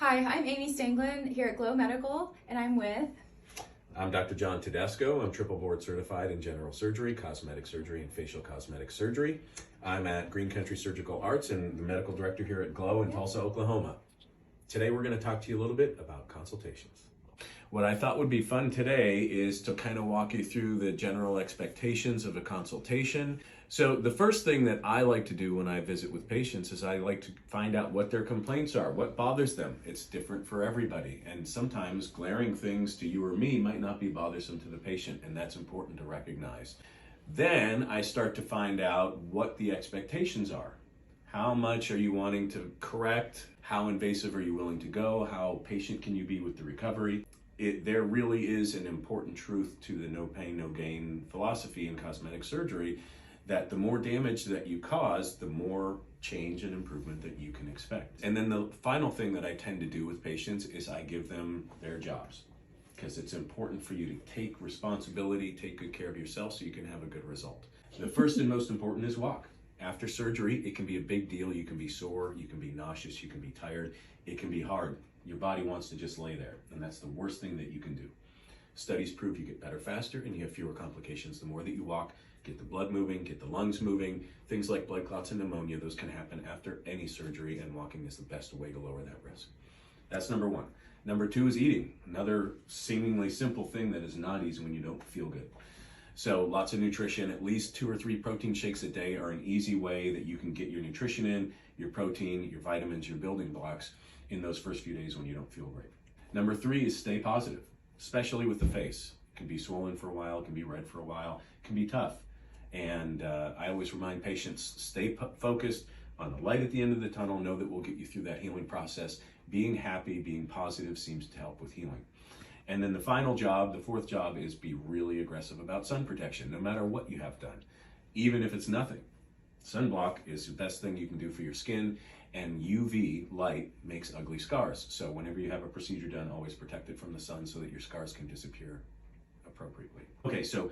Hi, I'm Amy Stanglin here at Glow Medical, and I'm with. I'm Dr. John Tedesco. I'm triple board certified in general surgery, cosmetic surgery, and facial cosmetic surgery. I'm at Green Country Surgical Arts and the medical director here at Glow in Tulsa, Oklahoma. Today we're going to talk to you a little bit about consultations. What I thought would be fun today is to kind of walk you through the general expectations of a consultation. So the first thing that I like to do when I visit with patients is I like to find out what their complaints are, what bothers them. It's different for everybody, and sometimes glaring things to you or me might not be bothersome to the patient, and that's important to recognize. Then I start to find out what the expectations are. How much are you wanting to correct? How invasive are you willing to go? How patient can you be with the recovery? There really is an important truth to the no pain, no gain philosophy in cosmetic surgery, that the more damage that you cause, the more change and improvement that you can expect. And then the final thing that I tend to do with patients is I give them their jobs, because it's important for you to take responsibility, take good care of yourself so you can have a good result. The first and most important is walk. After surgery, it can be a big deal. You can be sore, you can be nauseous, you can be tired, it can be hard. Your body wants to just lay there, and that's the worst thing that you can do. Studies prove you get better faster and you have fewer complications the more that you walk, get the blood moving, get the lungs moving. Things like blood clots and pneumonia, those can happen after any surgery, and walking is the best way to lower that risk. That's number one. Number two is eating. Another seemingly simple thing that is not easy when you don't feel good. So lots of nutrition, at least 2 or 3 protein shakes a day are an easy way that you can get your nutrition in, your protein, your vitamins, your building blocks in those first few days when you don't feel great. Number 3 is stay positive, especially with the face. It can be swollen for a while, it can be red for a while, it can be tough. And I always remind patients, stay focused on the light at the end of the tunnel, know that we'll get you through that healing process. Being happy, being positive seems to help with healing. And then the final job, the fourth job, is be really aggressive about sun protection, no matter what you have done, even if it's nothing. Sunblock is the best thing you can do for your skin, and UV light makes ugly scars. So whenever you have a procedure done, always protect it from the sun so that your scars can disappear appropriately. Okay, so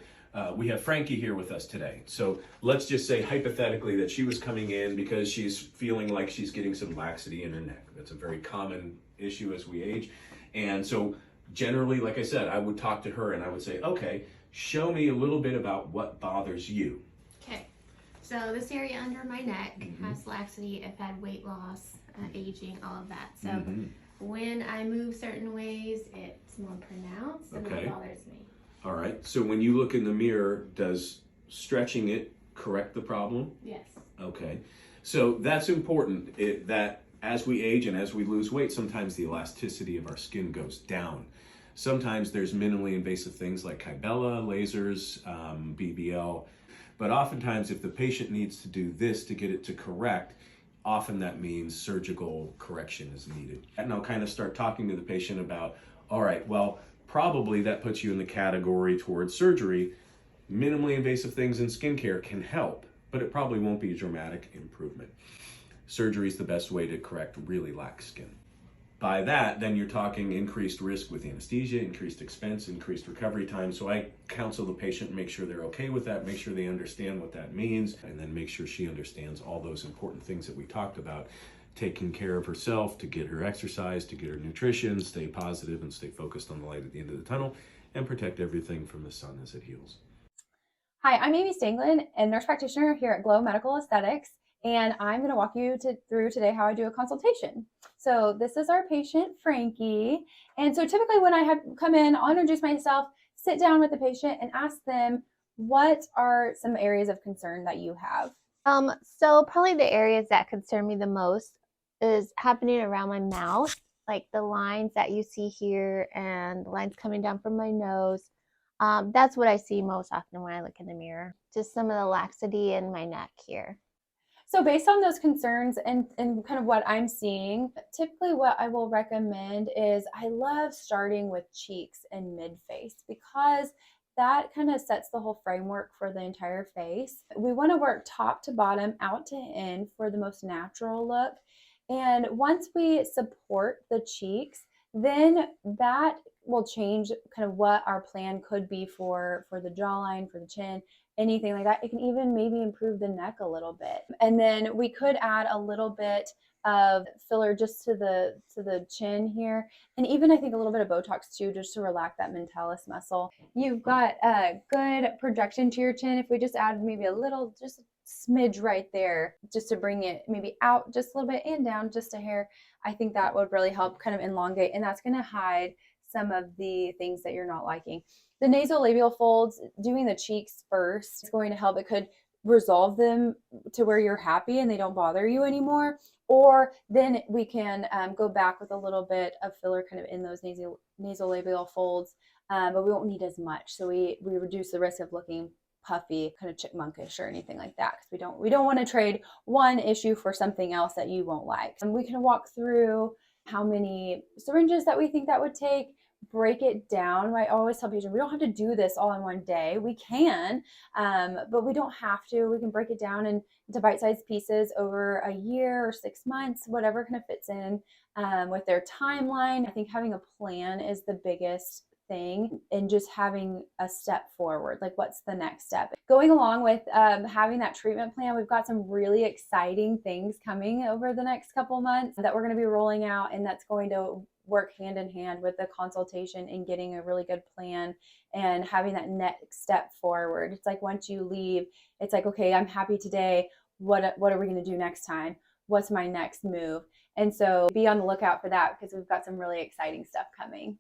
we have Frankie here with us today. So let's just say hypothetically that she was coming in because she's feeling like she's getting some laxity in her neck. That's a very common issue as we age. And so generally, like I said, I would talk to her and I would say, okay, show me a little bit about what bothers you. Okay, so this area under my neck has laxity. I've had weight loss, aging, all of that. So when I move certain ways, it's more pronounced and that bothers me. All right, so when you look in the mirror, does stretching it correct the problem? Yes. Okay, so that's important, that as we age and as we lose weight, sometimes the elasticity of our skin goes down. Sometimes there's minimally invasive things like Kybella, lasers, BBL, but oftentimes if the patient needs to do this to get it to correct, often that means surgical correction is needed. And I'll kind of start talking to the patient about, all right, well, probably that puts you in the category towards surgery. Minimally invasive things in skincare can help, but it probably won't be a dramatic improvement. Surgery is the best way to correct really lax skin. By that, then you're talking increased risk with anesthesia, increased expense, increased recovery time. So I counsel the patient, make sure they're okay with that, make sure they understand what that means, and then make sure she understands all those important things that we talked about. Taking care of herself, to get her exercise, to get her nutrition, stay positive and stay focused on the light at the end of the tunnel, and protect everything from the sun as it heals. Hi, I'm Amy Stanglin, a nurse practitioner here at Glow Medical Aesthetics, and I'm going to walk you through today how I do a consultation. So this is our patient, Frankie. And so typically when I have come in, I'll introduce myself, sit down with the patient and ask them, what are some areas of concern that you have? So probably the areas that concern me the most is happening around my mouth, like the lines that you see here and the lines coming down from my nose. That's what I see most often when I look in the mirror. Just some of the laxity in my neck here. So based on those concerns and kind of what I'm seeing, typically what I will recommend is I love starting with cheeks and mid-face because that kind of sets the whole framework for the entire face. We want to work top to bottom, out to in for the most natural look. And once we support the cheeks, then that will change kind of what our plan could be for the jawline, for the chin, anything like that. It can even maybe improve the neck a little bit. And then we could add a little bit of filler just to the chin here, and even I think a little bit of Botox too, just to relax that mentalis muscle. You've got a good projection to your chin. If we just add maybe a little, just a smidge right there, just to bring it maybe out just a little bit and down just a hair, I think that would really help kind of elongate, and that's going to hide some of the things that you're not liking. The nasolabial folds, doing the cheeks first, is going to help. It could resolve them to where you're happy and they don't bother you anymore. Or then we can go back with a little bit of filler kind of in those nasolabial folds, but we won't need as much. So we reduce the risk of looking puffy, kind of chipmunkish or anything like that, because we don't want to trade one issue for something else that you won't like. And we can walk through how many syringes that we think that would take, break it down. I always tell patients, we don't have to do this all in one day. We can, but we don't have to. We can break it down into bite-sized pieces over a year or 6 months, whatever kind of fits in with their timeline. I think having a plan is the biggest thing, and just having a step forward, like what's the next step. Going along with having that treatment plan, we've got some really exciting things coming over the next couple months that we're going to be rolling out, and that's going to work hand in hand with the consultation and getting a really good plan and having that next step forward. It's like once you leave, it's like, okay, I'm happy today. What are we going to do next time? What's my next move? And so be on the lookout for that, because we've got some really exciting stuff coming.